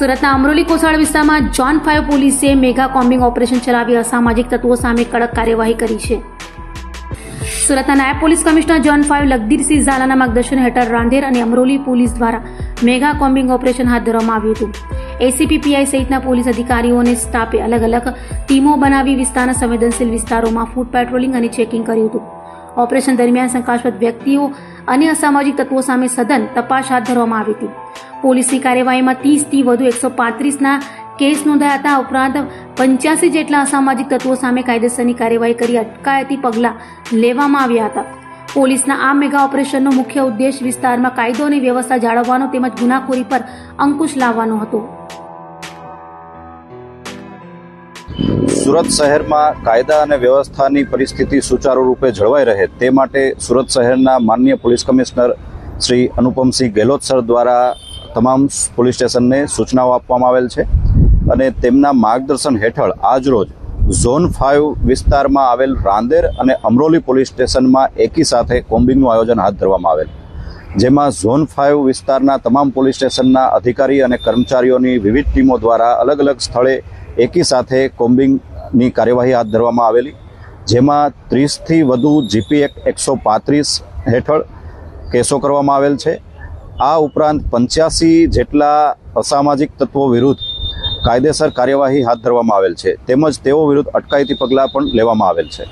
સુરતના અમરોલી કોસાળ વિસ્તારમાં ઝોન 5 પોલીસે મેગા કોમ્બિંગ ઓપરેશન ચલાવી અસામાજિક તત્વો સામે કડક કાર્યવાહી કરી છે. સુરતના નાયબ પોલીસ કમિશનર ઝોન 5 લગદીરસિંહ ઝાલાના માર્ગદર્શન હેઠળ રાંદેર અને અમરોલી પોલીસ દ્વારા મેગા કોમ્બિંગ ઓપરેશન હાથ ધરવામાં આવ્યું હતું. એસીપી પીઆઈ સહિતના પોલીસ અધિકારીઓ અને સ્ટાફે અલગ અલગ ટીમો બનાવી વિસ્તારના સંવેદનશીલ વિસ્તારોમાં ફૂટ પેટ્રોલિંગ અને ચેકિંગ કર્યું હતું. ઓપરેશન દરમિયાન શંકાસ્પદ વ્યક્તિઓ અને અસામાજિક તત્વો સામે સઘન તપાસ હાથ ધરવામાં આવી હતી. પોલીસની કાર્યવાહીમાં 30થી વધુ 135ના કેસ નોંધાયા હતા. ઉપરાંત 85 જેટલા અસામાજિક તત્વો સામે કાયદેસરની કાર્યવાહી કરી અટકાયતી પગલાં લેવામાં આવ્યા હતા. પોલીસના આ મેગા ઓપરેશનનો મુખ્ય ઉદ્દેશ વિસ્તારમાં કાયદો અને વ્યવસ્થા જાળવવાનો તેમજ ગુનાખોરી પર અંકુશ લાવવાનો હતો. સુરત શહેરમાં કાયદા અને વ્યવસ્થાની પરિસ્થિતિ સુચારુ રૂપે જળવાઈ રહે તે માટે સુરત શહેરના માનનીય police commissioner Shri Anupamsinh Gehlot sir દ્વારા તમામ પોલીસ સ્ટેશનને સૂચનાઓ આપવામાં આવેલ છે અને તેમના માર્ગદર્શન હેઠળ આજરોજ ઝોન 5 વિસ્તારમાં આવેલ રાંદેર અને અમરોલી પોલીસ સ્ટેશનમાં એકી સાથે કોમ્બિંગનું આયોજન હાથ ધરવામાં આવેલ, જેમાં ઝોન 5 વિસ્તારના તમામ પોલીસ સ્ટેશનના અધિકારી અને કર્મચારીઓની વિવિધ ટીમો દ્વારા અલગ અલગ સ્થળે એકી સાથે કોમ્બિંગની કાર્યવાહી હાથ ધરવામાં આવેલી, જેમાં 30થી વધુ જીપી એક્ટ 135 હેઠળ કેસો કરવામાં આવેલ છે. આ ઉપરાંત 85 જેટલા અસામાજિક તત્વો વિરુદ્ધ કાયદેસર કાર્યવાહી હાથ ધરવામાં આવેલ છે તેમજ તેઓ વિરુદ્ધ અટકાયતી પગલાં પણ લેવામાં આવેલ છે.